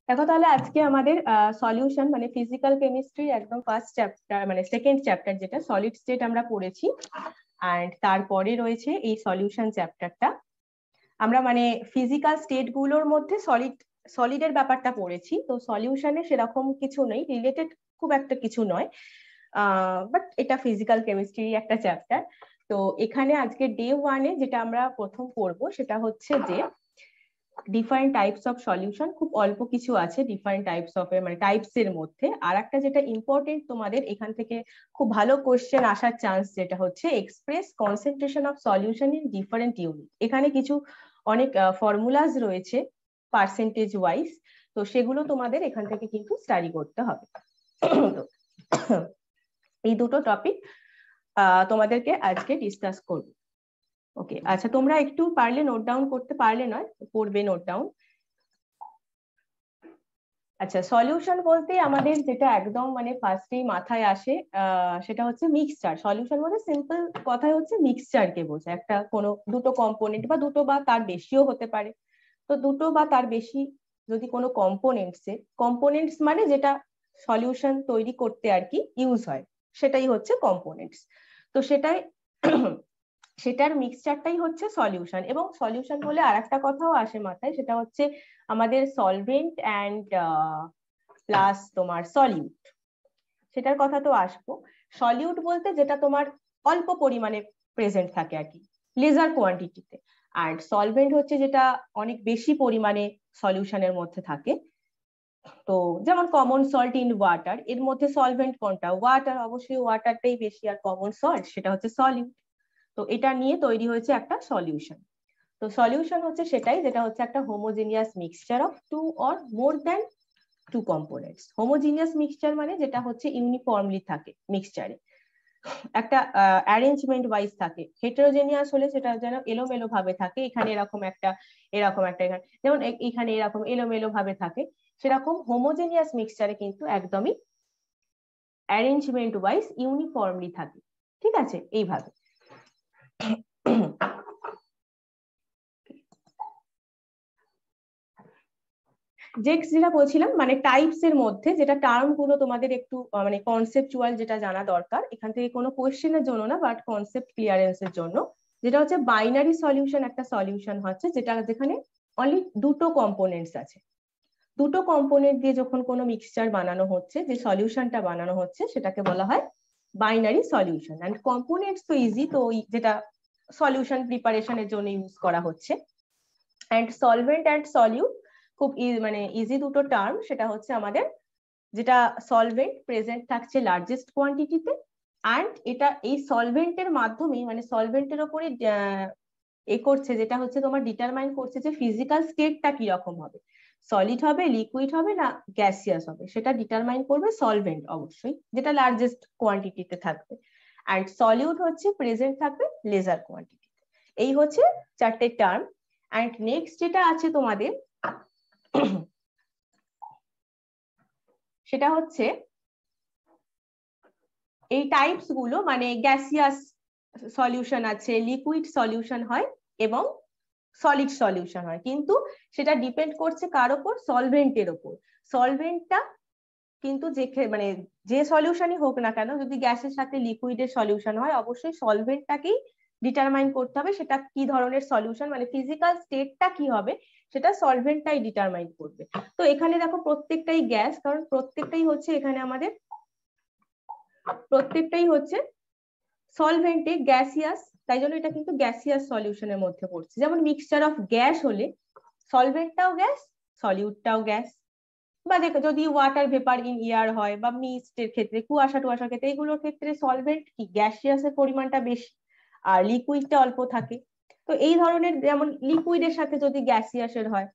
দেখো তাহলে আজকে আমাদের সলিউশন মানে ফিজিক্যাল কেমিস্ট্রি একদম ফার্স্ট চ্যাপ্টার মানে সেকেন্ড চ্যাপ্টার যেটা সলিড স্টেট আমরা পড়েছি, এন্ড তারপরে রয়েছে এই সলিউশন চ্যাপ্টারটা। আমরা মানে ফিজিক্যাল স্টেট গুলোর মধ্যে সলিডের ব্যাপারটা পড়েছি, তো সলিউশনে সেরকম কিছু নেই, রিলেটেড খুব একটা কিছু নয়, বাট এটা ফিজিক্যাল কেমিস্ট্রি একটা চ্যাপ্টার। তো এখানে আজকে ডে 1-এ যেটা আমরা প্রথম পড়বো সেটা হচ্ছে যে ডিফারেন্ট টাইপস অফ সলিউশন। খুব অল্প কিছু আছে ডিফারেন্ট টাইপস অফ মানে টাইপস এর মধ্যে। আর একটা যেটা ইম্পর্টেন্ট তোমাদের এখান থেকে খুব ভালো কোশ্চেন আসার চান্স, যেটা হচ্ছে express concentration of solution in different unit. এখানে কিছু অনেক ফর্মুলাস রয়েছে পার্সেন্টেজ ওয়াইজ, তো সেগুলো তোমাদের এখান থেকে কিন্তু স্টাডি করতে হবে। এই দুটো টপিক তোমাদেরকে আজকে ডিসকাস করব। ওকে, আচ্ছা তোমরা একটু পারলে নোট ডাউন করতে, পারলে নয় করবে নোট ডাউন। আচ্ছা, সলিউশন বলতে আমাদের যেটা একদম মানে ফার্স্টেই মাথায় আসে সেটা হচ্ছে মিক্সচার। সলিউশন মানে সিম্পল কথাই হচ্ছে মিক্সচারকে বোঝায়, একটা কোনো দুটো কম্পোনেন্ট বা দুটো বা তার বেশিও হতে পারে। তো দুটো বা তার বেশি যদি কোনো কম্পোনেন্টস মানে যেটা সলিউশন তৈরি করতে আর কি ইউজ হয়, সেটাই হচ্ছে কম্পোনেন্টস। তো সেটার মিক্সচারটাই হচ্ছে সলিউশন। এবং সলিউশন বলে আর একটা কথাও আসে মাথায়, সেটা হচ্ছে আমাদের সলভেন্ট অ্যান্ড প্লাস তোমার সলিউট, সেটার কথা তো আসবো। সলিউট বলতে যেটা তোমার অল্প পরিমাণে প্রেজেন্ট থাকে আর কি, লেজার কোয়ান্টিটিতে। আর সলভেন্ট হচ্ছে যেটা অনেক বেশি পরিমাণে সলিউশনের মধ্যে থাকে। তো যেমন কমন সল্ট ইন ওয়াটার, এর মধ্যে সলভেন্ট কোনটা? ওয়াটার, অবশ্যই ওয়াটারটাই বেশি। আর কমন সল্ট সেটা হচ্ছে সলিউট। তো এটা নিয়ে তৈরি হয়েছে একটা সলিউশন। তো সলিউশন হচ্ছে সেটাই যেটা হচ্ছে একটা homogeneous mixture of two or more than two components. Homogeneous mixture মানে যেটা হচ্ছে ইউনিফর্মলি থাকে মিক্সচারে, একটা অ্যারেঞ্জমেন্ট ওয়াইজ থাকে। হেটেরোজেনিয়াস হলে সেটা যেন এলোমেলো ভাবে থাকে, এখানে এরকম একটা এরকম একটা, এখানে যেমন এখানে এরকম এলোমেলো ভাবে থাকে, সেরকম হোমোজেনিয়াস মিক্সচারে কিন্তু একদমই অ্যারেঞ্জমেন্ট ওয়াইজ ইউনিফর্মলি থাকে। ঠিক আছে, এইভাবে। যেটা বলছিলাম মানে টাইপস এর মধ্যে যেটা টার্ম গুলো তোমাদের একটু মানে কনসেপচুয়াল যেটা জানা দরকার, এখান থেকে কোনো কোয়েশ্চেনের জন্য না, বাট কনসেপ্ট ক্লিয়ারেন্সের জন্য। যেটা হচ্ছে বাইনারি সলিউশন, একটা সলিউশন হচ্ছে যেটা যেখানে অনলি দুটো কম্পোনেন্টস আছে। দুটো কম্পোনেন্ট দিয়ে যখন কোনো মিক্সচার বানানো হচ্ছে, যে সলিউশনটা বানানো হচ্ছে সেটাকে বলা হয় বাইনারি সলিউশন। এন্ড কম্পোনেন্টস তো ইজি, তো যেটা সলিউশন প্রিপারেশনের জন্য ইউজ করা হচ্ছে। এন্ড সলভেন্ট এন্ড সলিউট খুব মানে ইজি দুটো টার্ম। সেটা হচ্ছে আমাদের যেটা সলভেন্ট প্রেজেন্ট থাকছে লার্জেস্ট কোয়ান্টিটিতে, অ্যান্ড এটা এই সলভেন্টের মাধ্যমে মানে সলভেন্টের উপরে করছে, যেটা হচ্ছে তোমার ডিটারমাইন করছে যে ফিজিক্যাল স্টেটটা কি রকম হবে, সলিড হবে, লিকুইড হবে না গ্যাসিয়াস হবে, সেটা ডিটারমাইন করবে সলভেন্ট অবশ্যই, যেটা লার্জেস্ট কোয়ান্টিটিতে থাকবে। অ্যান্ড সলিউট হচ্ছে প্রেজেন্ট থাকবে লেজার কোয়ান্টিটিতে। এই হচ্ছে চারটে টার্ম। অ্যান্ড নেক্সট যেটা আছে তোমাদের সেটা হচ্ছে এই টাইপস গুলো মানে গ্যাসিয়াস সলিউশন আছে, লিকুইড সলিউশন হয় এবং সলিড সলিউশন হয়, কিন্তু সেটা ডিপেন্ড করছে কার ওপর? সলভেন্টের ওপর। সলভেন্টটা কিন্তু যে মানে যে সলিউশনই হোক না কেন, যদি গ্যাসের সাথে লিকুইডের সলিউশন হয়, অবশ্যই সলভেন্টটাকেই ডিটারমাইন করতে হবে সেটা কি ধরনের সলিউশন, মানে ফিজিক্যাল স্টেটটা কি হবে সেটা সলভেন্টটাই ডিটারমাইন করবে। তো এখানে দেখো প্রত্যেকটাই গ্যাস, কারণ প্রত্যেকটাই হচ্ছে এখানে আমাদের প্রত্যেকটাই হচ্ছে সলভেন্টে গ্যাসিয়াস, তাই জন্য এটা কিন্তু গ্যাসিয়াস সলিউশনের মধ্যে পড়ছে। যেমন মিক্সচার অফ গ্যাস হলে সলভেন্টটাও গ্যাস, সলিউটটাও গ্যাস। বা দেখো যদি ওয়াটার ভেপার ইন এয়ার হয় বা মিস্টের ক্ষেত্রে, কুয়াশা টুয়াশার ক্ষেত্রে, এগুলোর ক্ষেত্রে সলভেন্ট কি গ্যাসিয়াসের পরিমাণটা বেশি আর লিকুইডটা অল্প থাকে। তো এই ধরনের, যেমন লিকুইডের সাথে যদি গ্যাসিয়াসের হয়,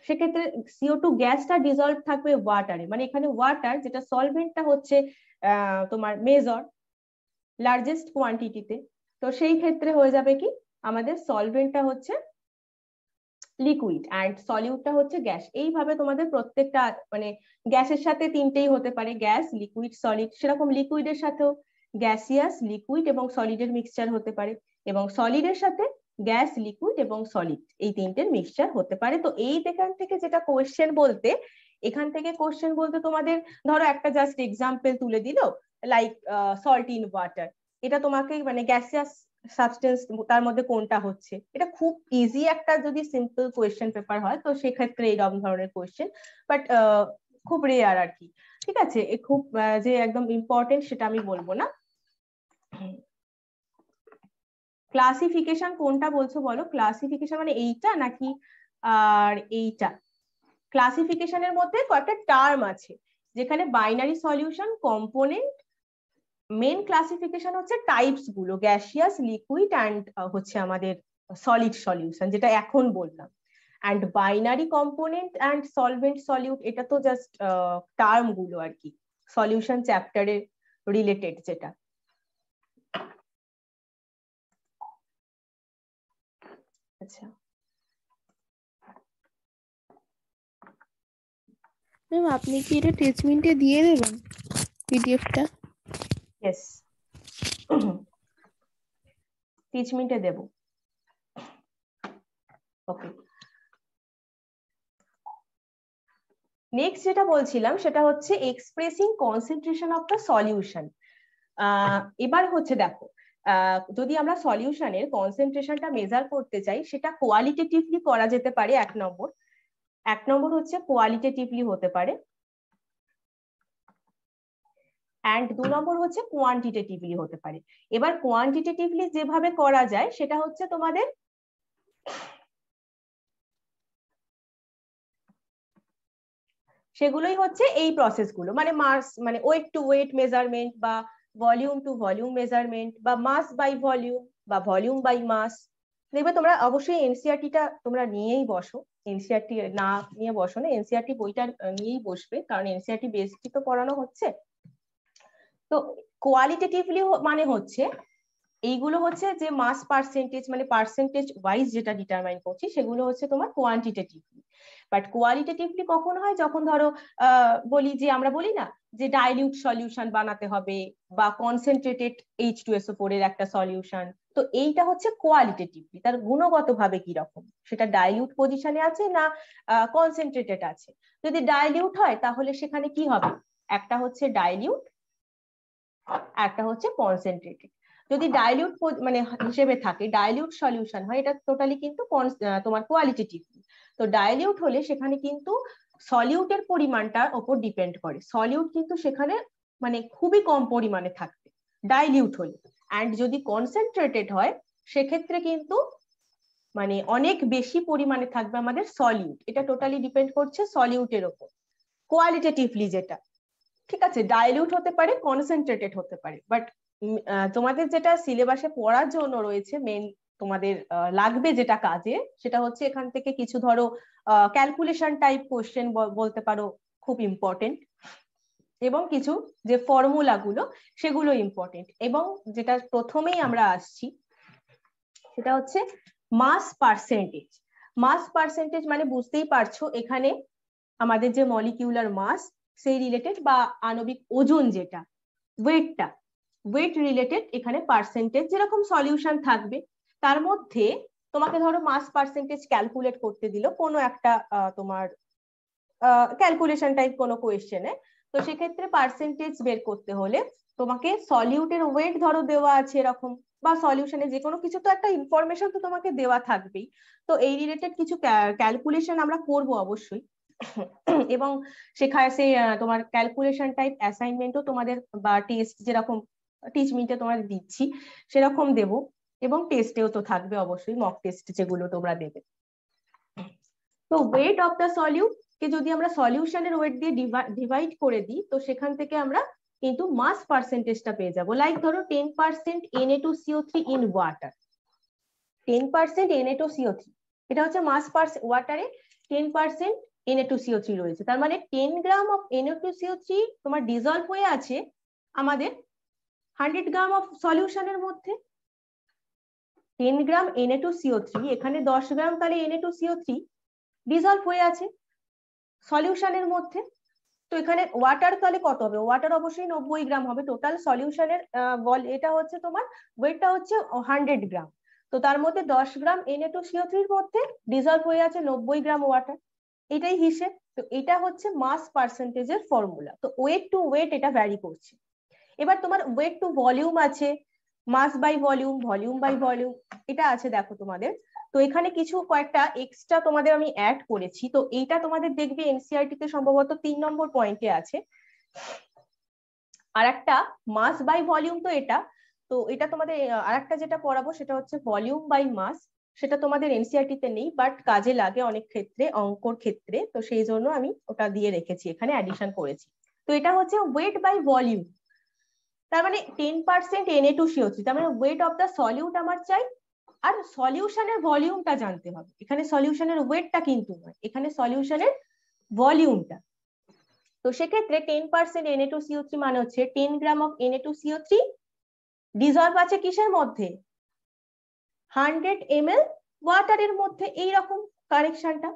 সেক্ষেত্রে CO2 গ্যাসটা ডিজলভ থাকবে ওয়াটারে, মানে এখানে ওয়াটার যেটা সলভেন্টটা হচ্ছে তোমার মেজর লার্জেস্ট কোয়ান্টিটিতে। তো সেই ক্ষেত্রে হয়ে যাবে কি আমাদের সলভেন্টটা হচ্ছে লিকুইড অ্যান্ড সলিউটটা হচ্ছে গ্যাস। এইভাবে তোমাদের প্রত্যেকটা মানে গ্যাসের সাথে তিনটেই হতে পারে, গ্যাস, লিকুইড, সলিড। সেরকম লিকুইডের সাথেও গ্যাসিয়াস, লিকুইড এবং সলিডের মিক্সচার হতে পারে, এবং সলিডের সাথে গ্যাস, লিকুইড এবং সলিড, এই তিনটের মিক্সচার হতে পারে। তো এখান থেকে যেটা কোয়েশ্চেন বলতে, এখান থেকে কোয়েশ্চেন বলতে তোমাদের ধরো একটা জাস্ট এক্সাম্পল তুলে দিল, লাইক সল্ট ইন ওয়াটার, এটা তোমাকে মানে গ্যাসিয়াস সাবস্টেন্স তার মধ্যে কোনটা হচ্ছে, এটা খুব ইজি একটা যদি সিম্পল কোয়েশ্চেন পেপার হয় তো সেক্ষেত্রে এইরকম ধরনের কোয়েশ্চেন, বাট খুব রেয়ার আর কি। ঠিক আছে, খুব যে একদম ইম্পর্টেন্ট সেটা আমি বলবো না। ক্লাসিফিকেশন কোনটা বলছো বলো? ক্লাসিফিকেশন মানে এইটা নাকি আর এইটা? ক্লাসিফিকেশনের মধ্যে কয়েকটা টার্ম আছে, যেখানে binary solution, component, main classification হচ্ছে টাইপস গুলো, গ্যাসিয়াস, লিকুইড অ্যান্ড হচ্ছে আমাদের সলিড সলিউশন, যেটা এখন বললাম। And binary, component and solvent, solute, এটা তো জাস্ট টার্ম গুলো আর কি, সলিউশন চ্যাপ্টারে রিলেটেড যেটা। আচ্ছা ম্যাম, আপনি কি এটা টেস্টমিন্টে দিয়ে দেবেন পিডিএফটা? ইয়েস, টিচমিন্টে দেব। ওকে, নেক্সট যেটা বলছিলাম সেটা হচ্ছে expressing concentration of the solution. এবার হচ্ছে দেখো, যদি আমরা সলিউশনের কনসেন্ট্রেশনটা মেজার করতে চাই, সেটা কোয়ালিটেটিভলি করা যেতে পারে। এক নম্বর হচ্ছে কোয়ালিটেটিভলি হতে পারে, অ্যান্ড 2 নম্বর হচ্ছে কোয়ান্টিটেটিভলি হতে পারে। এবার কোয়ান্টিটেটিভলি যেভাবে করা যায় সেটা হচ্ছে তোমাদের সেগুলোই হচ্ছে এই প্রসেসগুলো, মানে মাস মানে ওয়েট টু ওয়েট মেজারমেন্ট, বা ভলিউম টু ভলিউম মেজারমেন্ট, বা মাস বাই ভলিউম, বা ভলিউম বাই মাস। দেখবে তোমরা অবশ্যই এনসিআরটিটা তোমরা নিয়েই বসো, এনসিআরটি না নিয়ে বসো না, এনসিআরটি বইটা নিয়েই বসবে, কারণ এনসিআরটি বেসড তো পড়ানো হচ্ছে। তো কোয়ালিটেটিভলি মানে হচ্ছে এইগুলো হচ্ছে যে মাস পার্সেন্টেজ, মানে পার্সেন্টেজ ওয়াইজ যেটা ডিটারমাইন করছি, সেগুলো হচ্ছে তোমার কোয়ান্টিটেটিভলি। বাট কোয়ালিটেটিভলি কখন হয়? যখন ধরো বলি যে, আমরা বলি না যে ডাইলিউট সলিউশন বানাতে হবে, বা কনসেন্ট্রেটেড H2SO4 এর একটা সলিউশন, তো এইটা হচ্ছে কোয়ালিটেটিভলি, তার গুণগত ভাবে কি রকম, সেটা ডাইলিউট পজিশনে আছে না কনসেন্ট্রেটেড আছে। যদি ডাইলিউট হয় তাহলে সেখানে কি হবে, একটা হচ্ছে ডাইলিউট, একটা হচ্ছে কনসেন্ট্রেটেড। যদি ডাইলিউট মানে হিসেবে থাকে, ডাইলিউট সলিউশন হয়, এটা টোটালি কিন্তু তোমার কোয়ালিটেটিভ। তো ডাইলিউট হলে সেখানে কিন্তু সলিউটের পরিমাণটার উপর ডিপেন্ড করে, সলিউট কিন্তু সেখানে মানে খুবই কম পরিমাণে থাকবে ডাইলিউট হলে। অ্যান্ড যদি কনসেন্ট্রেটেড হয় সেক্ষেত্রে কিন্তু মানে অনেক বেশি পরিমাণে থাকবে আমাদের সলিউট। এটা টোটালি ডিপেন্ড করছে সলিউটের উপর কোয়ালিটেটিভলি যেটা। ঠিক আছে, ডাইলিউট হতে পারে, কনসেন্ট্রেটেড হতে পারে, বাট তোমাদের যেটা সিলেবাসে পড়ার জন্য রয়েছে মেন, তোমাদের লাগবে যেটা কাজে, সেটা হচ্ছে এখান থেকে কিছু ধরো ক্যালকুলেশন টাইপ কোশ্চেন বলতে পারো, খুব ইম্পর্টেন্ট, এবং কিছু যে ফর্মুলা গুলো সেগুলো ইম্পর্টেন্ট। এবং যেটা প্রথমেই আমরা আসছি সেটা হচ্ছে মাস পার্সেন্টেজ। মাস পার্সেন্টেজ মানে বুঝতেই পারছো, এখানে আমাদের যে মলিকিউলার মাস সেই রিলেটেড, বা আণবিক ওজন যেটা ওয়েটটা, ওয়েট রিলেটেড এখানে পার্সেন্টেজ, যেরকম সলিউশন থাকবে তার মধ্যে তোমাকে ধরো মাস পার্সেন্টেজ ক্যালকুলেট করতে দিল কোনো একটা তোমার ক্যালকুলেশন টাইপ কোনো কোয়েশ্চেনে, তো সেক্ষেত্রে পার্সেন্টেজ বের করতে হলে তোমাকে সলিউটের ওয়েট ধরো দেওয়া আছে এরকম, বা সলিউশনে যে কোনো কিছু তো একটা ইনফরমেশন তো তোমাকে দেওয়া থাকবেই। তো এই রিলেটেড কিছু ক্যালকুলেশন আমরা করব অবশ্যই, এবং সেখানে সেই তোমার ক্যালকুলেশন টাইপ অ্যাসাইনমেন্টও তোমাদের, বা টেস্ট যেরকম টিচমিন্টে তোমাদের দিচ্ছি সেরকম দেব, এবং টেস্টেও তো থাকবে অবশ্যই, মক টেস্ট যেগুলো তোমরা দেবে। তো ওয়েট অফ দ্য সলিউট কে যদি আমরা সলিউশনের ওয়েট দিয়ে ডিভাইড করে দিই, তো সেখান থেকে আমরা কিন্তু মাস পার্সেন্টেজটা পেয়ে যাবো। লাইক ধরো 10% Na2CO3 ইন ওয়াটার, 10% Na2CO3, এটা হচ্ছে মাস ওয়াটারে 10% Na2CO3 রয়েছে, তার মানে 10 গ্রাম অফ Na2CO3 তোমার ডিজলভ হয়ে আছে আমাদের 100 গ্রাম অফ সলিউশনের মধ্যে। 10 গ্রাম Na2CO3, এখানে 10 গ্রাম তাহলে Na2CO3 ডিজলভ হয়ে আছে সলিউশনের মধ্যে। তো এখানে ওয়াটার তাহলে কত হবে? ওয়াটার অবশ্যই 90 গ্রাম হবে। টোটাল সলিউশনের এটা হচ্ছে তোমার ওয়েটটা হচ্ছে 100 গ্রাম। তো তার মধ্যে 10 গ্রাম Na2CO3 এর মধ্যে ডিজলভ হয়ে আছে 90 গ্রাম ওয়াটার, এটাই হিসেব। তো এটা হচ্ছে মাস পার্সেন্টেজের ফর্মুলা। তো ওয়েট টু ওয়েট এটা ভ্যারি করছে। এবার তোমার ওয়েট টু ভলিউম আছে, mass by volume, volume by volume, এটা আছে দেখো তোমাদের। তো এখানে কিছু কয়েকটা এক্সট্রা তোমাদের আমি অ্যাড করেছি। তো এইটা তোমাদের দেখবে এনসিইআরটি তে সম্ভবত 3 নম্বর পয়েন্টে আছে। আর একটা মাস বাই ভলিউম, তো এটা তোমাদের আরেকটা যেটা পড়াবো সেটা হচ্ছে ভলিউম বাই মাস। সেটা তোমাদের এনসিইআরটি তে নেই, বাট কাজে লাগে অনেক ক্ষেত্রে, অঙ্কর ক্ষেত্রে। তো সেই জন্য আমি ওটা দিয়ে রেখেছি, এখানে অ্যাডিশন করেছি। তো এটা হচ্ছে ওয়েট বাই ভলিউম। তার মানে 10% Na2CO3, তার মানে ওয়েট অফ দ্য সলিউট আমার চাই, আর সলিউশনের ভলিউমটা জানতে হবে। এখানে সলিউশনের ওয়েটটা কিন্তু নয়, এখানে সলিউশনের ভলিউমটা। তো সেক্ষেত্রে 10% Na2CO3 মানে হচ্ছে 10 গ্রাম অফ Na2CO3 ডিজলভ আছে কিসের মধ্যে, 100 ml ওয়াটারের মধ্যে। এইরকম কারেকশনটা,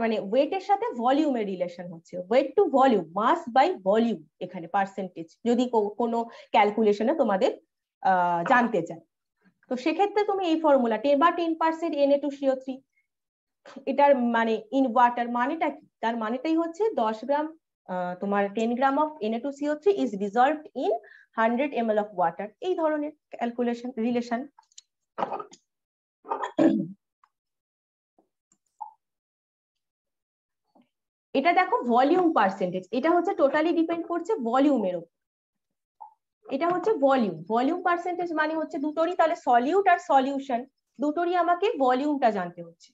মানে ওয়েটের সাথে ভলিউমের রিলেশন হচ্ছে, weight to volume, mass by volume এখানে পার্সেন্টেজ, যদি কোনো ক্যালকুলেশনে তোমাদের জানতে চায়। তো সেক্ষেত্রে তুমি এই ফর্মুলা 10% Na2CO3, এটার মানে ইন ওয়াটার মানেটা কি, তার মানেটাই হচ্ছে 10 গ্রাম তোমার 10 gram of Na2CO3 is dissolved in 100 ml of water. এই ধরনের ক্যালকুলেশন রিলেশন। এটা দেখো ভলিউম পার্সেন্টেজ, এটা হচ্ছে টোটালি ডিপেন্ড করছে ভলিউমের উপর। এটা হচ্ছে ভলিউম, ভলিউম পার্সেন্টেজ মানে হচ্ছে দুটোরই, তাহলে সলিউট আর সলিউশন দুটোরই আমাকে ভলিউমটা জানতে হচ্ছে।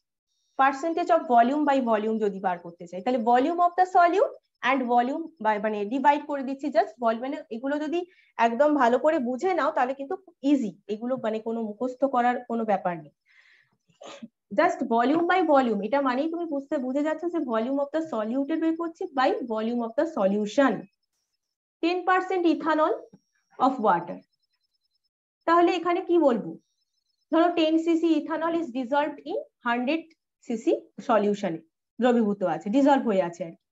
Percentage of volume by volume যদি বার করতে চাই, তাহলে volume of the solute and volume by, মানে ডিভাইড করে দিচ্ছি জাস্ট মানে এগুলো যদি একদম ভালো করে বুঝে নাও তাহলে কিন্তু ইজি, এগুলো মানে কোনো মুখস্থ করার কোনো ব্যাপার নেই। জাস্ট ভলিউম বাই ভলিউম, এটা মানেই তুমি বুঝে যাচ্ছ যে ভলিউম অফ দ্য সলিউটেড বের করছি by volume of the solution. 10% ethanol of water, তাহলে এখানে কি বলবো, ধরো 10 CC ethanol is dissolved in 100 CC সলিউশনে, দ্রবীভূত আছে, ডিজলভ হয়ে আছে আর কি।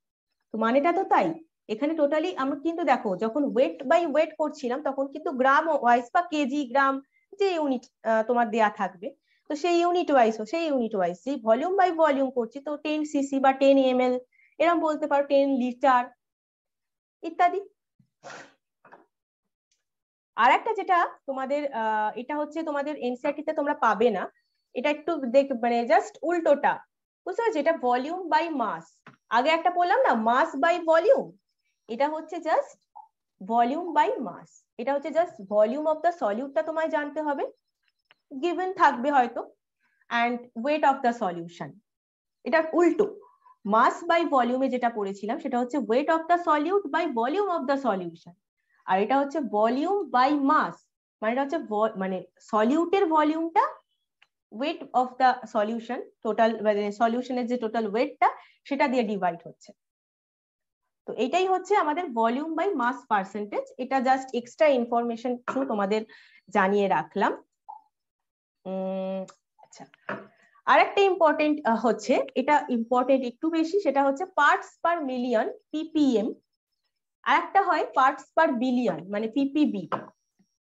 তো মানেটা তো তাই, এখানে টোটালি আমরা কিন্তু দেখো যখন ওয়েট বাই ওয়েট করছিলাম তখন কিন্তু গ্রাম ওয়াইজ বা কেজি গ্রাম যে ইউনিট তোমার দেয়া থাকবে, তো সেই ইউনিট ওয়াইজ যে ভলিউম বাই ভলিউম করছি, তো 10 সিসি বা 10 ml এরকম বলতে পারো, 10 লিটার ইত্যাদি। আর একটা যেটা তোমাদের এটা হচ্ছে তোমাদের এনসিইআরটি তে তোমরা পাবে না, এটা একটু মানে জাস্ট উল্টোটা, বুঝতে পারছো, এটা ভলিউম বাই মাস। আগে একটা বললাম না মাস বাই ভলিউম, এটা হচ্ছে জাস্ট ভলিউম বাই মাস। এটা হচ্ছে জাস্ট ভলিউম অফ দ্য সলিউটটা তোমায় জানতে হবে, গিভেন থাকবে হয়তো, and weight of the solution. এটা উল্টো, মাস বাই ভলিউমে যেটা পড়েছিলাম সেটা হচ্ছে weight of the solute by volume of the solution, আর এটা হচ্ছে ভলিউম বাই মাস, মানে এটা হচ্ছে মানে সলিউটের ভলিউমটা weight of the solution, total মানে সলিউশনের যে টোটাল ওয়েটটা সেটা দিয়ে ডিভাইড হচ্ছে। তো এটাই হচ্ছে আমাদের ভলিউম বাই মাস পার্সেন্টেজ। এটা জাস্ট এক্সট্রা ইনফরমেশন থ্রু তোমাদের জানিয়ে রাখলাম। আচ্ছা, আরেকটা ইম্পর্টেন্ট হচ্ছে, এটা ইম্পর্টেন্ট একটু বেশি, সেটা হচ্ছে পার্টস পার মিলিয়ন ppm, আরেকটা হয় পার্টস পার বিলিয়ন মানে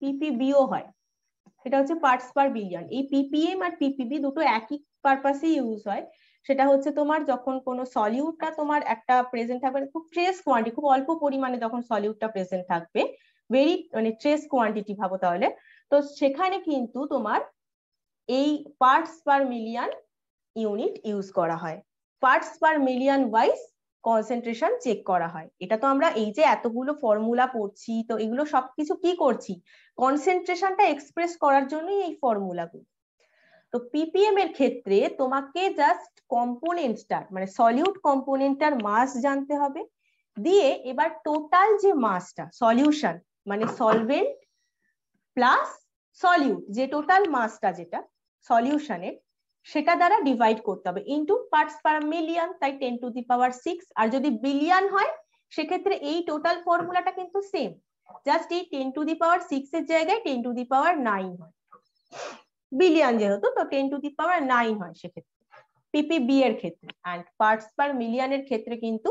ppbও হয়, সেটা হচ্ছে পার্টস পার বিলিয়ন। এই ppm আর ppb দুটো একই পারপাসে ইউজ হয়। সেটা হচ্ছে তোমার যখন কোনো সলিউটটা তোমার একটা প্রেজেন্ট থাকবে, খুব ট্রেস কোয়ান্টিটি, খুব অল্প পরিমাণে যখন সলিউটটা প্রেজেন্ট থাকবে, ভেরি মানে ট্রেস কোয়ান্টিটি ভাবো তাহলে, তো সেখানে কিন্তু তোমার এই parts per million unit use করা হয়, parts per million wise concentration check করা হয়। এটা তো আমরা এই যে এতগুলো ফর্মুলা পড়ছি, তো এগুলো সবকিছু কি করছি, কনসেন্ট্রেশনটা এক্সপ্রেস করার জন্যই এই ফর্মুলাগুলো। তো ppm এর ক্ষেত্রে তোমাকে জাস্ট কম্পোনেন্টটার মানে সলিউট কম্পোনেন্টটার মাস জানতে হবে, দিয়ে এবার টোটাল যে মাসটা সলিউশন মানে সলভেন্ট প্লাস সলিউট, যে টোটাল মাসটা যেটা সলিউশনের, সেটা দ্বারা ডিভাইড করতে হবে ইনটু পার্টস পার মিলিয়ন, তাই 10⁶। আর যদি বিলিয়ন হয় সেক্ষেত্রে এই টোটাল ফর্মুলাটা কিন্তু সেম, জাস্ট এই 10⁶ এর জায়গায় 10⁹ হয়, বিলিয়ন যেহেতু তো 10⁹ হয় সেক্ষেত্রে ppb এর ক্ষেত্রে। অ্যান্ড পার্টস পার মিলিয়নের ক্ষেত্রে কিন্তু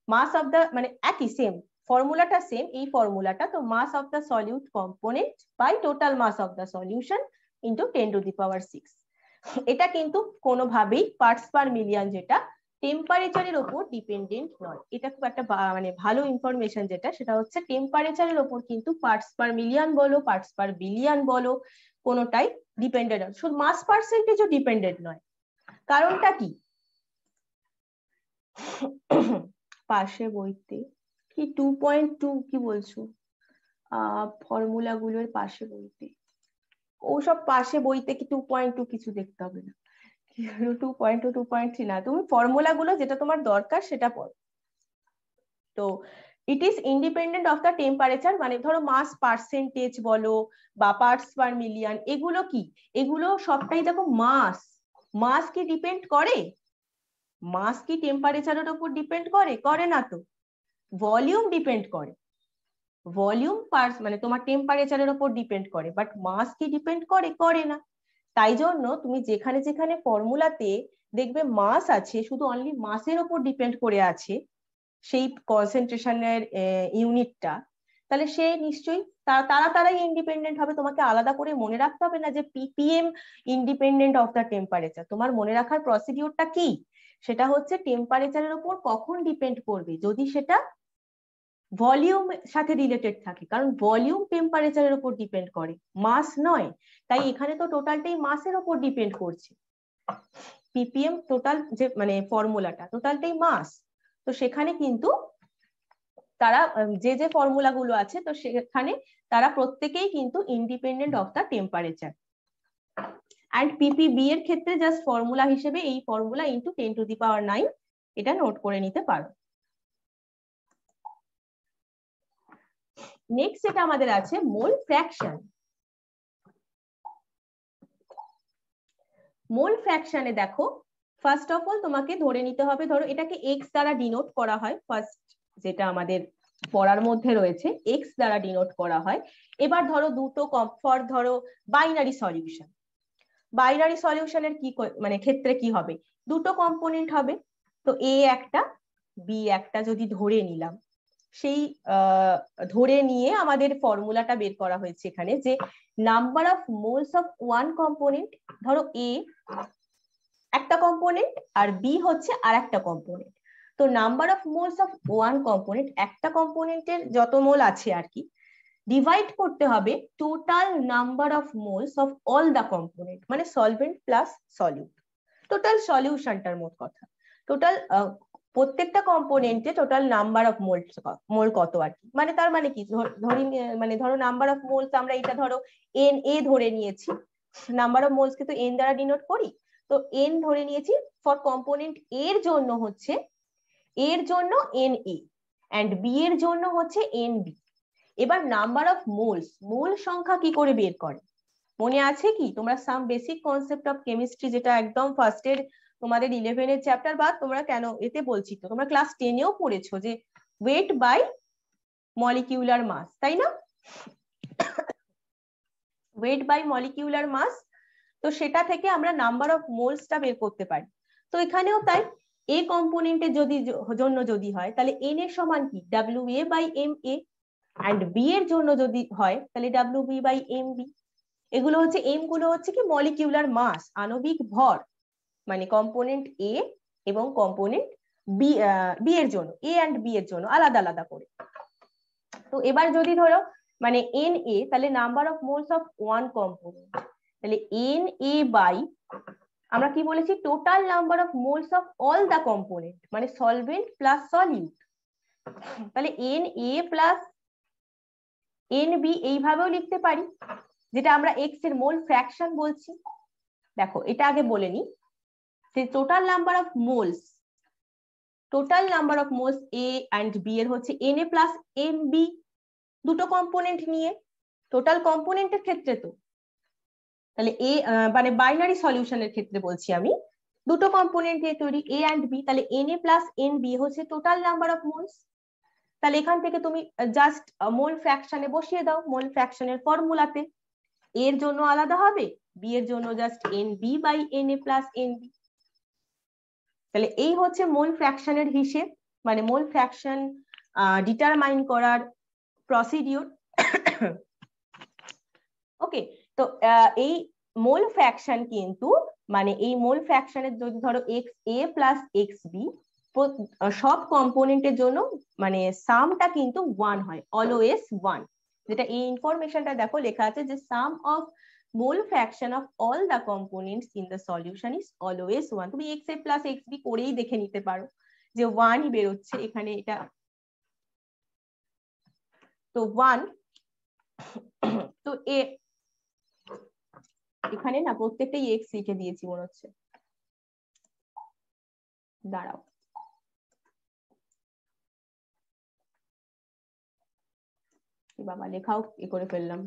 মাস অফ দ্য মানে একই সেম ফর্মুলাটা, সেম এই ফর্মুলাটা, তো mass of the solute component by total mass of the solution into 10 to the power 6। এটা কিন্তু কোনোভাবেই পার্টস পার মিলিয়ন, যেটা টেম্পারেচারের ওপর ডিপেন্ডেন্ট নয়। এটা খুব একটা মানে ভালো ইনফরমেশন, যেটা সেটা হচ্ছে টেম্পারেচারের ওপর কিন্তু পার্টস পার মিলিয়ন বলো, পার্টস পার বিলিয়ন বলো, কোনোটাই ডিপেন্ডেন্ট নয়। শুধু মাস পার্সেন্টেজও ডিপেন্ডেন্ট নয়। কারণটা কি? পাশে বইতে কি 2.2 কি বলছো? ফর্মুলা গুলোর পাশে বইতে, ওসব পাশে বইতে কি 2.2 কিছু দেখতে হবে না। 2.2 2.3 না, তুমি ফর্মুলা গুলো যেটা তোমার দরকার সেটা পড়ো। তো it is independent of the temperature, মানে ধরো মাস পার্সেন্টেজ বলো বা পার্টস পার মিলিয়ন, এগুলো কি? এগুলো সবটাই দেখো মাস। মাস কি ডিপেন্ড করে? মাস কি টেম্পারেচারের উপর ডিপেন্ড করে? করে না তো। ভলিউম ডিপেন্ড করে, ভলিউম পার্স মানে তোমার টেম্পারেচারের উপর ডিপেন্ড করে, বাট মাস কি ডিপেন্ড করে? করে না। তাই জন্য তুমি যেখানে যেখানে ফর্মুলাতে দেখবে মাস আছে, শুধু অনলি মাসের উপর ডিপেন্ড করে আছে সেই কনসেন্ট্রেশনের ইউনিটটা, তাহলে সে নিশ্চয়ই তারাই ইন্ডিপেন্ডেন্ট হবে। তোমাকে আলাদা করে মনে রাখতে হবে না যে PPM independent of the temperature. তোমার মনে রাখার প্রসিডিউরটা কি? সেটা হচ্ছে টেম্পারেচারের উপর কখন ডিপেন্ড করবে, যদি সেটা ভলিউম সাথে রিলেটেড থাকে, কারণ ভলিউম টেম্পারেচারের উপর ডিপেন্ড করে, মাস নয়। তাই এখানে তো টোটালটাই মাসের উপর ডিপেন্ড করছে। পিপিএম টোটাল যে মানে ফর্মুলাটা টোটালটাই মাস। তো সেখানে কিন্তু তারা যে যে ফর্মুলা গুলো আছে, তো সেখানে তারা প্রত্যেকেই কিন্তু independent of the temperature. And PPB এর ক্ষেত্রে জাস্ট ফর্মুলা হিসেবে এই ফর্মুলা ইন্টু 10 টু দি পাওয়ার 9 এটা নোট করে নিতে পারো। নেক্সট যেটা আমাদের আছে মোল ফ্র্যাকশন। মোল ফ্র্যাকশনে দেখো, ফার্স্ট অফ অল তোমাকে ধরে নিতে হবে, ধরো এটাকে এক্স দ্বারা ডিনোট করা হয়, ফার্স্ট যেটা আমাদের পড়ার মধ্যে রয়েছে এক্স দ্বারা ডিনোট করা হয়। এবার ধরো দুটো ফর ধরো বাইনারি সলিউশন, বাইনারি সলিউশনের কি মানে ক্ষেত্রে কি হবে? দুটো কম্পোনেন্ট হবে, তো এ একটা বি একটা যদি ধরে নিলাম, সেই ধরে নিয়ে আমাদের ফর্মুলাটা বের করা হয়েছে এখানে, যে number of moles of one component, ধরো এ একটা কম্পোনেন্ট আর বি হচ্ছে আর একটা কম্পোনেন্ট। তো number of moles of one component, একটা কম্পোনেন্টের যত মোল আছে আর কি, ডিভাইড করতে হবে total number of moles of all the component, মানে সলভেন্ট প্লাস সলিউট, টোটাল সলিউশনটার মোট কথা। টোটাল প্রত্যেকটা কম্পোনেন্টে টোটাল নাম্বার অফ মোল কত আর কি, মানে তার মানে কি, ধরি মানে ধরো নাম্বার অফ মোলস আমরা এটা ধরো এন এ ধরে নিয়েছি, নাম্বার অফ মোলস কে তো এন দ্বারা ডিনোট করি, তো এন ধরে নিয়েছি ফর কম্পোনেন্ট এর জন্য হচ্ছে এন এ এন্ড বি এর জন্য হচ্ছে এন বি। এবার নাম্বার অফ মোলস, মোল সংখ্যা কি করে বের করে মনে আছে কি? তোমরা some basic concept of chemistry, যেটা একদম ফার্স্টের তোমাদের 11 চ্যাপ্টার, বা তোমরা কেন এতে বলছি, তো তোমরা ক্লাস 10-এও পড়েছো যে ওয়েট বাই মলিকিউলার মাস, তাই না? ওয়েট বাই মলিকিউলার মাস, তো সেটা থেকে আমরা নাম্বার অফ মোলসটা বের করতে পারি। তো এখানেও তাই, এ কম্পোনেন্টের জন্য যদি হয় তাহলে এন এর সমান কি WA by MA, and B এর জন্য যদি হয় তাহলে WB বাই MB। এগুলো হচ্ছে এম গুলো হচ্ছে কি মলিকিউলার মাস, আণবিক ভর, মানে কম্পোনেন্ট এ এবং কম্পোনেন্ট বি এর জন্য, এ এন্ড বি এর জন্য আলাদা আলাদা করে। তো এবার যদি ধরো মানে এন এ, তাহলে number of moles of one component, তাহলে এন এ বাই আমরা কি বলেছি total number of moles of all the component, মানে সলভেন্ট প্লাস সলিউট। তাহলে N A plus N B এইভাবেও লিখতে পারি, যেটা আমরা এক্স এর মোল ফ্র্যাকশন বলছি। দেখো এটা আগে বলে নি, যে total number of moles A and B এর হচ্ছে N A plus M B, দুটো কম্পোনেন্ট নিয়ে টোটাল কম্পোনেন্টের ক্ষেত্রে, তো তাহলে এ মানে বাইনারি সলিউশনের ক্ষেত্রে বলছি আমি, দুটো কম্পোনেন্ট দিয়ে তৈরি এ এন্ড বি, তাহলে N A plus N B হচ্ছে টোটাল নাম্বার অফ মোলস। তাহলে এখান থেকে তুমি জাস্ট মোল ফ্র্যাকশনে বসিয়ে দাও, মোল ফ্র্যাকশনের ফর্মুলাতে এর জন্য আলাদা হবে, বি এর জন্য just N B by N A plus N B. তাহলে এই হচ্ছে মোল ফ্র্যাকশনের হিসেব, মানে মোল ফ্র্যাকশন ডিটারমাইন করার প্রসিডিউর। ওকে, তো এই মোল ফ্র্যাকশন কিন্তু মানে এই মোল ফ্র্যাকশনের যদি ধরো XA প্লাস XB সব কম্পোনেন্টের জন্য মানে সামটা কিন্তু 1 হয়, অলওয়েজ 1। যেটা এই ইনফরমেশনটা দেখো লেখা আছে যে sum of mole fraction of all the components in the solution is always 1। তুমি XA প্লাস XB করেই দেখে নিতে পারো যে 1ই বেরোচ্ছে এখানে, এটা তো 1। তো এখানে না প্রত্যেকটাই এক্স লিখে দিয়েছি মনে হচ্ছে, দাঁড়াও বাবা লেখাও এ করে ফেললাম।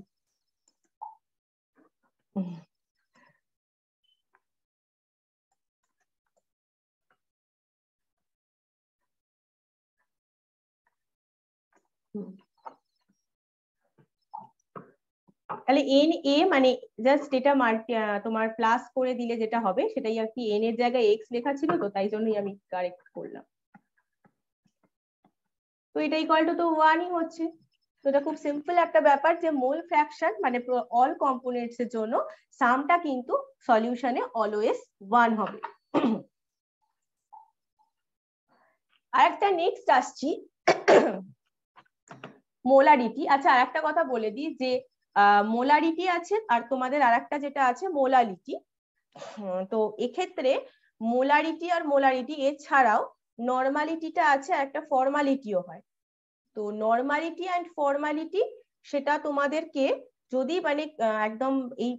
তাহলে এন এ মানে জাস্ট এটা তোমার প্লাস করে দিলে যেটা হবে সেটাই আর কি, এন এর জায়গায় এক্স লেখা ছিল তো তাই জন্যই আমি কারেক্ট করলাম। তো এটা ইকুয়াল টু তো 1ই হচ্ছে। তো এটা খুব সিম্পল একটা ব্যাপার যে মোল ফ্র্যাকশন মানে অল কম্পোনেন্টস এর জন্য সামটা কিন্তু সলিউশনে অলওয়েজ 1 হবে। আরেকটা নেক্সট আসছি মোলারিটি। আচ্ছা আরেকটা কথা বলে দিই যে মোলারিটি আছে আর তোমাদের আরেকটা যেটা আছে মোলালিটি। তো এক্ষেত্রে মোলারিটি আর মোলারিটি এছাড়াও নর্মালিটিটা আছে আর একটা ফর্মালিটিও হয়। তো নর্মালিটি অ্যান্ড ফর্মালিটি সেটা তোমাদেরকে যদি মানে একদম এই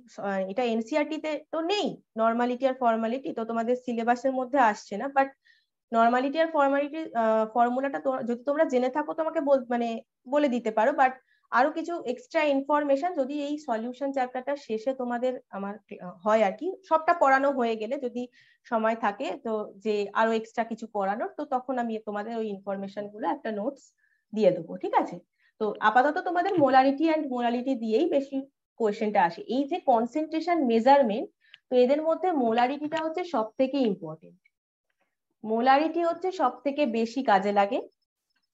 এটা এনসিইআরটি তে তো নেই নর্মালিটি আর ফর্মালিটি, তো তোমাদের সিলেবাসের মধ্যে আসছে না, বাট নর্মালিটি আর ফর্মালিটি ফর্মুলাটা যদি তোমরা জেনে থাকো তোমাকে মানে বলে দিতে পারো। বাট আরো কিছু এক্সট্রা ইনফরমেশন যদি এই সলিউশন চ্যাপ্টারটা শেষে তোমাদের আমার হয় আর কি, সবটা পড়ানো হয়ে গেলে যদি সময় থাকে তো যে আরো এক্সট্রা কিছু পড়ানোর, তো তখন আমি তোমাদের ওই ইনফরমেশন গুলো একটা নোটস দিয়ে দেবো, ঠিক আছে? তো আপাতত তোমাদের মোলারিটি অ্যান্ড মোলালিটি দিয়েই বেশি কোয়েশ্চেনটা আসে। এই যে কনসেন্ট্রেশন মেজারমেন্ট, তো এদের মধ্যে মোলারিটিটা হচ্ছে সব থেকে ইম্পর্টেন্ট। মোলারিটি হচ্ছে সব থেকে বেশি কাজে লাগে,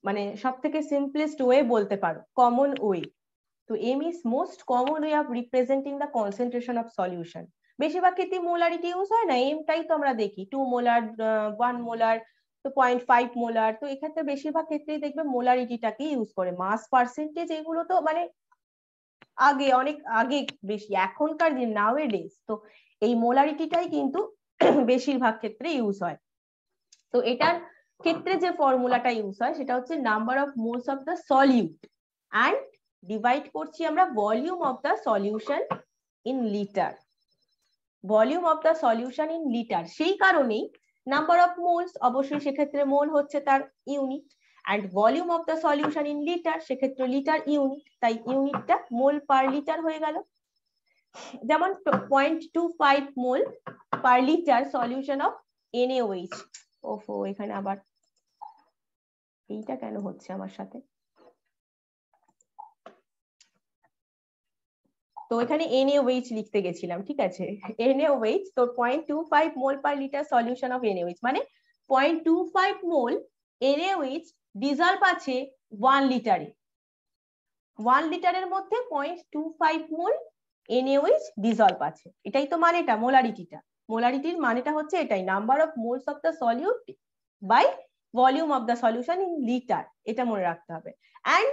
মানে সব থেকে সিম্পলেস্ট ওয়ে বলতে পারো, কমন ওয়ে। তো M is most common way of representing the concentration of solution. বেশিরভাগ ক্ষেত্রে মোলারিটি ইউজ হয় না, এমটাই তো আমরা দেখি 2 মোলার 1 মোলার তো 0.5 মোলার। তো এক্ষেত্রে বেশিরভাগ ক্ষেত্রেই দেখবে মোলারিটিটাকে ইউজ করে। মাস পার্সেন্টেজ এগুলো তো মানে আগে অনেক আগে বেশি, এখনকার দিন নাও এ ডেজ তো এই মোলারিটিটাই কিন্তু বেশিরভাগ ক্ষেত্রে ইউজ হয়। তো এটার ক্ষেত্রে যে ফর্মুলাটা ইউজ হয় সেটা হচ্ছে number of moles of the solute and divide করছি আমরা volume of the solution in litre. Volume of the solution in litre, সেই কারণেই নাম্বার অফ মোলস অবশ্যই সেক্ষেত্রে মোল হচ্ছে তার unit, and volume of the solution in litre সেক্ষেত্রে litre unit, তাই ইউনিটটা মোল পার লিটার হয়ে গেল। যেমন 0.25 mole per litre solution of NaOH। ওফো এখানে আবার এইটা কেন হচ্ছে আমার সাথে, তো এখানে NaOH লিখতে গেছিলাম, ঠিক আছে? NaOH তো 0.25 mole per litre solution of NaOH মানে 0.25 মোল NaOH ডিজলভ আছে 1 লিটারে। 1 লিটারের মধ্যে 0.25 মোল NaOH ডিজলভ আছে, এটাই তো মানেটা মোলারিটিটা। মোলারিটির মানেটা হচ্ছে এটাই, number of moles of the solute by volume of the solution in litre, এটা মনে রাখতে হবে। অ্যান্ড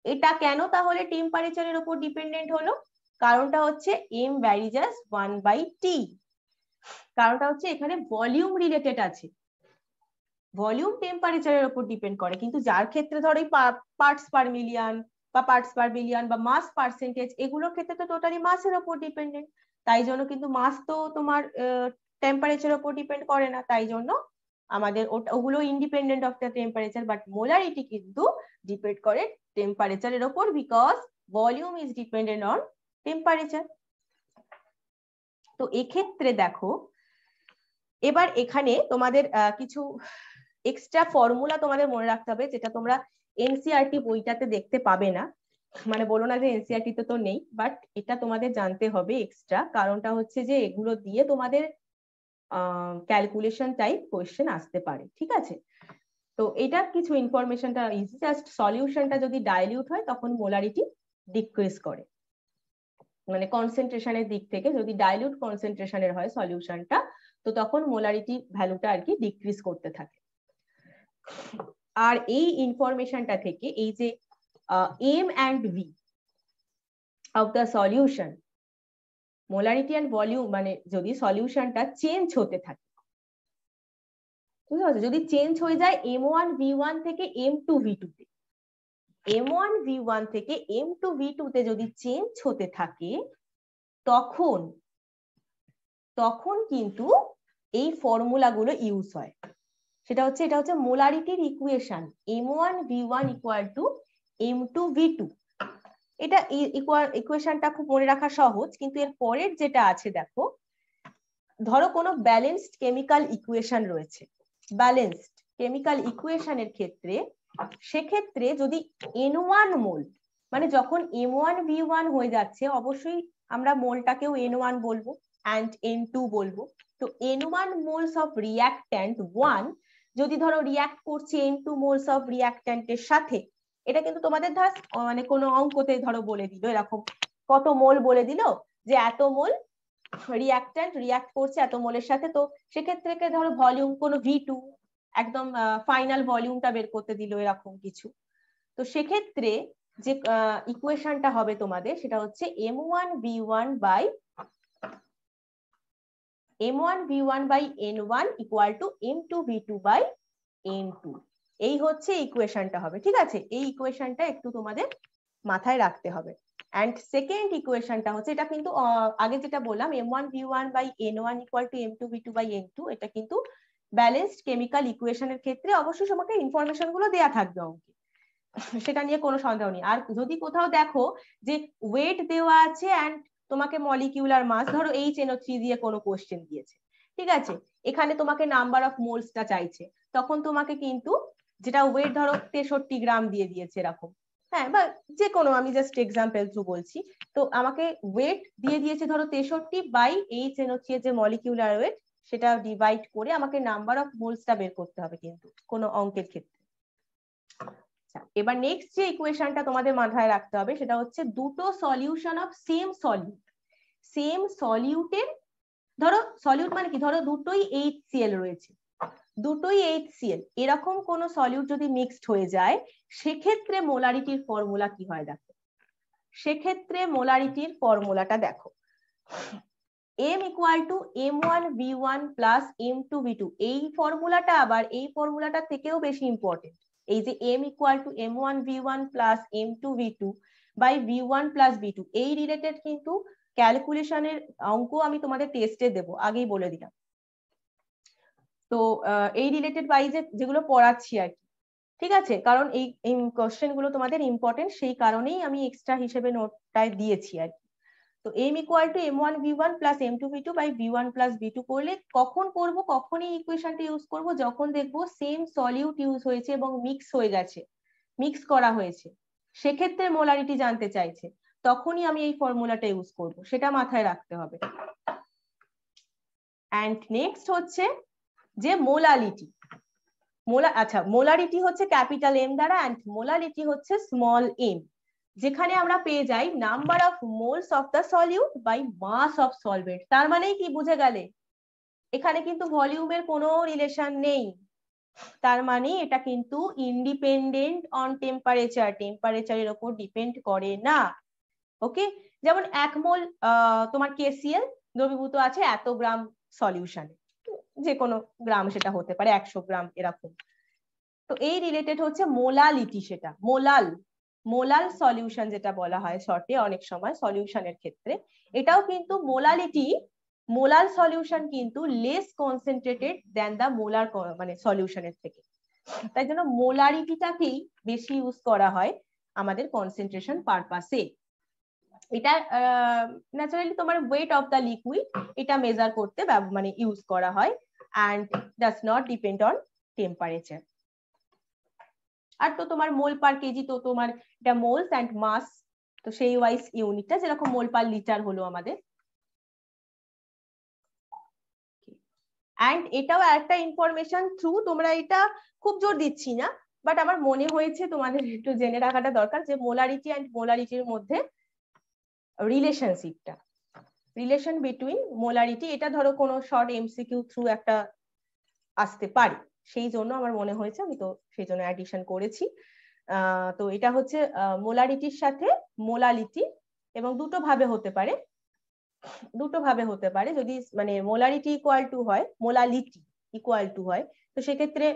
এটা কেন তাহলে টেম্পারেচারের উপর ডিপেন্ডেন্ট হলো? কারণটা হচ্ছে m ভ্যারিজ অ্যাজ 1/T। কারণটা হচ্ছে এখানে ভলিউম রিলেটেড আছে, ভলিউম টেম্পারেচারের উপর ডিপেন্ড করে, কিন্তু যার ক্ষেত্রে ধরো এই পার্টস পার মিলিয়ন বা পার্টস পার বিলিয়ন বা মাস পার্সেন্টেজ এগুলোর ক্ষেত্রে তো টোটালি মাসের উপর ডিপেন্ডেন্ট, তাই জন্য কিন্তু মাস তো তোমার টেম্পারেচারের উপর ডিপেন্ড করে না, তাই জন্য আমাদের ওগুলো independent of the temperature. But molarity কিন্তু ডিপেন্ড করে টেম্পারেচারের উপর, because volume is dependent on temperature. তো এক্ষেত্রে দেখো এবার এখানে তোমাদের কিছু এক্সট্রা ফর্মুলা তোমাদের মনে রাখতে হবে, যেটা তোমরা এনসিইআরটি বইটাতে দেখতে পাবে না। মানে বলো না যে এনসিইআরটি তে তো নেই, বাট এটা তোমাদের জানতে হবে এক্সট্রা। কারণটা হচ্ছে যে এগুলো দিয়ে তোমাদের ক্যালকুলেশন টাইপ কোয়েশ্চেন আসতে পারে, ঠিক আছে? তো এটা কিছু ইনফরমেশনটা ইজি, জাস্ট সলিউশনটা যদি ডাইলিউট হয় তখন মোলারিটি ডিক্রিজ করে। মানে কনসেন্ট্রেশনের দিক থেকে যদি ডাইলিউট কনসেন্ট্রেশনের হয় সলিউশনটা, তো তখন মোলারিটি ভ্যালুটা আর কি ডিক্রিজ করতে থাকে। আর এই ইনফরমেশনটা থেকে এই যে M and V of the solution, molarity and volume, মানে যদি সলিউশনটা চেঞ্জ হতে থাকে, বুঝতে পারছো, যদি চেঞ্জ হয়ে যায় M1V1 থেকে M2V2 তে, M1V1 থেকে M2V2 তে যদি চেঞ্জ হতে থাকে, তখন কিন্তু এই ফর্মুলাগুলো ইউজ হয়। সেটা হচ্ছে, এটা হচ্ছে মোলারিটির equation, M1V1 equal to M2V2। এটা ইকুয়েশনটা খুব মনে রাখা সহজ, কিন্তু এর পরের যেটা আছে দেখো, ধরো কোনো ব্যালেন্সড কেমিক্যাল ইকুয়েশন রয়েছে, ব্যালেন্সড কেমিক্যাল ইকুয়েশনের ক্ষেত্রে, সেক্ষেত্রে যদি N1 মোল, মানে যখন M1V1 হয়ে যাচ্ছে, অবশ্যই আমরা মোলটাকেও N1 বলবো and N2 বলবো। তো N1 মোলস অফ রিঅ্যাক্ট্যান্ট 1 যদি ধরো রিঅ্যাক্ট করছে N2 মোলস অফ রিঅ্যাক্ট্যান্টের সাথে, এটা কিন্তু তোমাদের ধর মানে কোনো অঙ্কতে ধরো বলে দিল, এরকম কত মোল বলে দিল যে এত মোল রিঅ্যাক্ট্যান্ট রিঅ্যাক্ট করছে এত মোলের সাথে, তো সেক্ষেত্রে ধরো ভলিউম কোনো V2 একদম ফাইনাল ভলিউমটা বের করতে দিল, এরকম কিছু। তো সেক্ষেত্রে যে ইকুয়েশনটা হবে তোমাদের, সেটা হচ্ছে M1V1 by N1 equal to M2V2 by N2। এই হচ্ছে ইকুয়েশনটা হবে, ঠিক আছে? এই ইকুয়েশনটা একটু তোমাদের মাথায় রাখতে হবে। এন্ড সেকেন্ড ইকুয়েশনটা হচ্ছে, এটা কিন্তু আগে যেটা বললাম M1V1 by N1 equal to M2V2 by N2, এটা কিন্তু ব্যালেন্সড কেমিক্যাল ইকুয়েশনের ক্ষেত্রে অবশ্যই তোমাকে ইনফরমেশন গুলো দেয়া থাকবে অঙ্কে, সেটা নিয়ে কোনো সন্দেহ নেই। আর যদি কোথাও দেখো যে ওয়েট দেওয়া আছে এন্ড তোমাকে মলিকিউলার মাস, ধরো HNO3 দিয়ে কোনো কোশ্চেন দিয়েছে, ঠিক আছে, এখানে তোমাকে নাম্বার অফ মোলসটা চাইছে, তখন তোমাকে কিন্তু যেটা ওয়েট ধরো 63 গ্রাম দিয়ে দিয়েছে এরকম, হ্যাঁ, বা যে কোনো, আমি জাস্ট এক্সাম্পল থ্রু বলছি, তো আমাকে ওয়েট দিয়ে দিয়েছে ধরো 63 বাই HNO3 এর যে মলিকিউলার ওয়েট, সেটা ডিভাইড করে আমাকে নাম্বার অফ মোলসটা বের করতে হবে কিন্তু কোনো অঙ্কের ক্ষেত্রে। এবার নেক্সট যে ইকুয়েশনটা তোমাদের মাথায় রাখতে হবে, সেটা হচ্ছে দুটো সলিউশন অফ সেম সলিউটের, ধরো সলিউট মানে কি, ধরো দুটোই HCl রয়েছে, দুটোই HCl, এরকম কোন সলিউট যদি মিক্সড হয়ে যায়, সেক্ষেত্রে মোলারিটির ফর্মুলা কি হয় দেখো। সেক্ষেত্রে মোলারিটির ফর্মুলাটা দেখো, M equal to M1V1 plus M2V2। এই ফর্মুলাটা আবার এই ফর্মুলাটা থেকেও বেশি ইম্পর্টেন্ট। এই যে M equal to M1V1 plus M2V2 by V1 plus V2, এই রিলেটেড কিন্তু ক্যালকুলেশনের অঙ্ক আমি তোমাদের টেস্টে দেবো, আগেই বলে দিলাম। তো এই রিলেটেড ওয়াইজে যেগুলো পড়াচ্ছি আর কি, ঠিক আছে, কারণ এই কোশ্চেন গুলো তোমাদের ইম্পর্টেন্ট, সেই কারণেই আমি এক্সট্রা হিসেবে নোটটায় দিয়েছি আর কি। তো M equal to M1V1 plus M2V2 by V1 plus V2 করলে কখন করব, কখন এই ইকুয়েশনটা ইউজ করব, যখন দেখবো সেম সলিউট ইউজ হয়েছে এবং মিক্স হয়ে গেছে, মিক্স করা হয়েছে, সেক্ষেত্রে মোলারিটি জানতে চাইছে, তখনই আমি এই ফর্মুলাটা ইউজ করব, সেটা মাথায় রাখতে হবে। এন্ড নেক্সট হচ্ছে যে মোলালিটি, আচ্ছা, মোলারিটি হচ্ছে ক্যাপিটাল M দ্বারা এন্ড মোলালিটি হচ্ছে স্মল m, যেখানে আমরা পেয়ে যাই number of moles of the solute by mass of solvent. তার মানে কি বুঝে গেলে, এখানে কিন্তু ভলিউমের কোনো রিলেশন নেই, তার মানে এটা কিন্তু ইন্ডিপেন্ডেন্ট অন টেম্পারেচার, টেম্পারেচারের উপর ডিপেন্ড করে না। ওকে, যেমন 1 মোল তোমার KCl দ্রবীভূত আছে এত গ্রাম সলিউশনে, যে কোনো গ্রাম সেটা হতে পারে 100 গ্রাম এরকম। তো এই রিলেটেড হচ্ছে মোলালিটি, সেটা মোলাল সলিউশন যেটা বলা হয় শর্টে অনেক সময় সলিউশনের ক্ষেত্রে, এটাও কিন্তু মোলাল সলিউশন কিন্তু লেস কনসেন্ট্রেটেড দেন দা মোলার মানে সলিউশনের থেকে, তাই জন্য মোলারিটিটাকেই বেশি ইউজ করা হয় আমাদের কনসেন্ট্রেশন পারপাসে। এটা ন্যাচারালি তোমার ওয়েট অফ দা লিকুইড, এটা মেজার করতে মানে ইউজ করা হয় and does not depend on temperature। আর তো তোমার মোল পার কেজি, তো তোমার এটা মোলস এন্ড মাস, তো সেই ওয়াইজ ইউনিটটা যেরকম মোল পার লিটার হলো আমাদের। এন্ড এটাও একটা ইনফরমেশন থ্রু, তোমরা এটা খুব জোর দিচ্ছি না, বাট আমার মনে হয়েছে তোমাদের একটু জেনে রাখাটা দরকার যে মোলারিটি এন্ড মোলারিটির মধ্যে রিলেশনশিপটা, রিলেশন বিটুইন মোলারিটি, এটা ধরো কোনো শর্ট এমসিকিউ থ্রু একটা আসতে পারে, সেই জন্য আমার মনে হয়েছে, আমি তো সেই জন্য অ্যাডিশন করেছি। তো এটা হচ্ছে মোলারিটির সাথে মোলালিটি, এবং দুটো ভাবে হতে পারে, যদি মানে মোলারিটি ইকুয়াল টু হয়, মোলালিটি ইকুয়াল টু হয়, তো সেক্ষেত্রে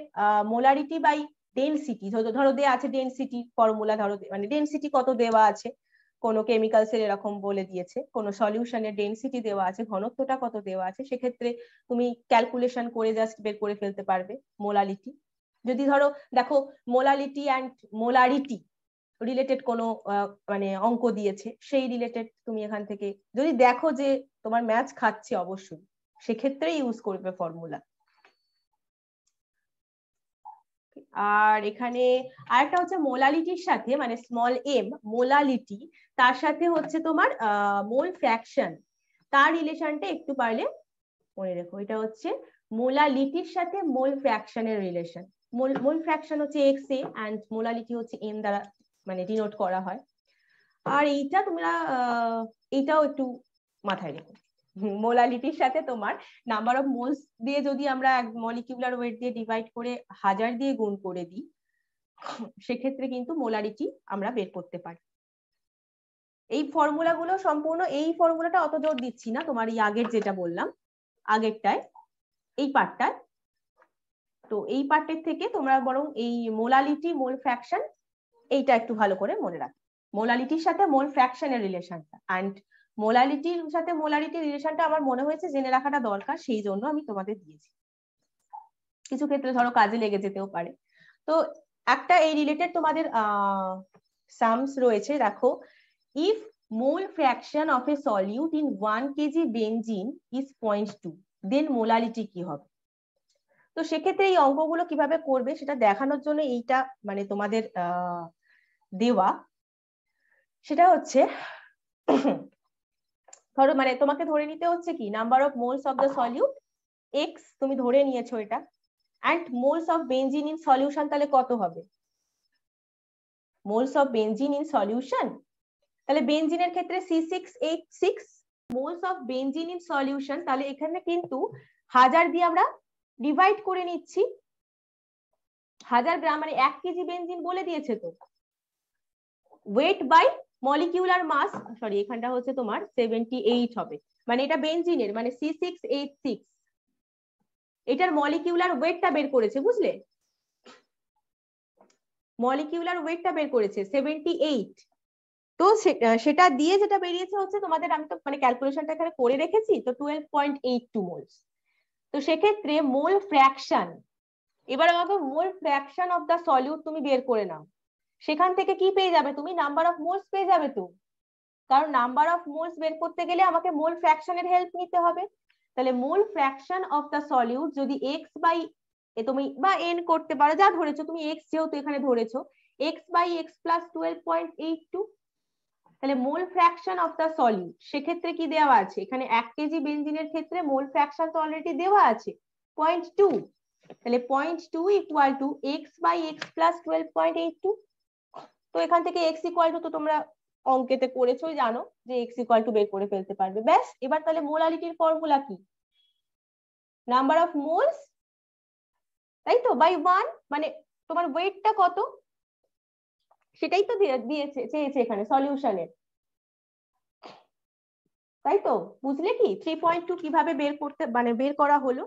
মোলারিটি বাই ডেনসিটি, ধরো দেওয়া আছে ডেনসিটি ফর্মুলা, ধরো মানে ডেনসিটি কত দেওয়া আছে, কোনো কেমিক্যালস এর এরকম বলে দিয়েছে, কোনো সলিউশনের ডেনসিটি দেওয়া আছে, ঘনত্বটা কত দেওয়া আছে, সেক্ষেত্রে তুমি ক্যালকুলেশন করে জাস্ট বের করে ফেলতে পারবে মোলালিটি। যদি ধরো দেখো মোলালিটি অ্যান্ড মোলারিটি রিলেটেড কোনো মানে অঙ্ক দিয়েছে, সেই রিলেটেড তুমি এখান থেকে যদি দেখো যে তোমার ম্যাচ খাচ্ছে, অবশ্যই সেক্ষেত্রে ইউজ করবে ফর্মুলা। আর এখানে আরেকটা হচ্ছে মোলালিটির সাথে, মানে স্মল এম মোলালিটি, তার সাথে হচ্ছে তোমার মোল ফ্র্যাকশন, তার রিলেশনটা একটু পারলে মনে রেখো। এটা হচ্ছে মোলালিটির সাথে মোল ফ্র্যাকশনের রিলেশন। মোল ফ্র্যাকশন হচ্ছে এক্স এ অ্যান্ড মোলালিটি হচ্ছে এম দ্বারা মানে ডিনোট করা হয়। আর এইটা তোমরা এইটাও একটু মাথায় রেখো, মোলালিটির সাথে তোমার নাম্বার অফ মোলস দিয়ে যদি আমরা মলিকিউলার ওয়েট দিয়ে ডিভাইড করে 1000 দিয়ে গুণ করে দিই, সেক্ষেত্রে কিন্তু মোলারিটি আমরা বের করতে পারি। এই ফর্মুলাগুলো সম্পূর্ণ, এই ফর্মুলাটা অত জোর দিচ্ছি না, তোমার এই আগের যেটা বললাম আগেরটায়, এই পার্টটায়, তো এই পার্টের থেকে তোমরা বরং এই মোলালিটি মোল ফ্র্যাকশন এইটা একটু ভালো করে মনে রাখো, মোলালিটির সাথে মোল ফ্র্যাকশনের রিলেশনটা, অ্যান্ড মোলালিটির সাথে মোলারিটির রিলেশনটা আমার মনে হয়েছে জেনে রাখাটা দরকার, সেই জন্য আমি তোমাদের দিয়েছি, কিছু ক্ষেত্রে ধরো কাজে লেগে যেতেও পারে। তো একটা এই রিলেটেড তোমাদের সামস রয়েছে, দেখো, if mole fraction of a solute in 1 kg benzene is 0.2, then molality কি হবে? তো সেক্ষেত্রে এই অঙ্কগুলো কিভাবে করবে সেটা দেখানোর জন্য এইটা মানে তোমাদের দেওয়া, সেটা হচ্ছে ধরো মানে তোমাকে ধরে নিতে হচ্ছে কি, number of moles of the solute x তুমি ধরে নিয়েছো এটা, and moles of benzene in solution, তাহলে কত হবে? Moles of benzene in solution, তাহলে বেনজিনের ক্ষেত্রে C6H6 moles of benzene in solution, তাহলে এখানে কিন্তু 1000 দিয়ে আমরা ডিভাইড করে নিচ্ছি, 1000 গ্রাম মানে 1 কেজি বেনজিন বলে দিয়েছে তো, weight by molecular mass, sorry এখানটা হচ্ছে তোমার 78 হবে, মানে এটা বেনজিনের মানে C6H6, এটার মলিকিউলার ওয়েটটা বের করেছে, বুঝলে, মলিকিউলার ওয়েটটা বের করেছে 78, তো সেটা দিয়ে যেটা বেরিয়েছে হচ্ছে তোমাদের, আমি তো মানে ক্যালকুলেশনটা এখানে করে রেখেছি, তো 12.82 মোলস। তো সেক্ষেত্রে মোল ফ্র্যাকশন, এবার আমাকে mole fraction of the solute তুমি বের করে নাও, সেখান থেকে কি পেয়ে যাবে তুমি? নাম্বার অফ মোলস পেয়ে যাবে তো, কারণ নাম্বার অফ মোলস বের করতে গেলে আমাকে মোল ফ্র্যাকশনের হেল্প নিতে হবে। তাহলে mole fraction of the solute যদি এক্স বাই তুমি বা এন করতে পারো, যা ধরেছো তুমি, এক্স যেহেতু এখানে ধরেছো, এক্স বাই এক্স প্লাস 12.82, তাহলে mole fraction of the solute, সেক্ষেত্রে কি দেওয়া আছে এখানে? 1 কেজি বেনজিনের ক্ষেত্রে মোল ফ্র্যাকশন তো অলরেডি দেওয়া আছে 0.2, তাহলে 0.2 equal to X by X plus 12.82, তো এখান থেকে এক্স ইকুয়াল টু তো তোমরা অঙ্কেতে করেছোই, জানো যে এক্স ইকুয়াল টু বের করে ফেলতে পারবে, ব্যাস। এবার তাহলে মোলালিটির ফর্মুলা কি? নাম্বার অফ মোলস, তাই তো, বাই 1, মানে তোমার ওয়েটটা কত সেটাই তো দিয়েছে, চেয়েছে এখানে সলিউশনের, তাই তো, বুঝলে কি 3.2 কিভাবে বের করতে মানে বের করা হলো?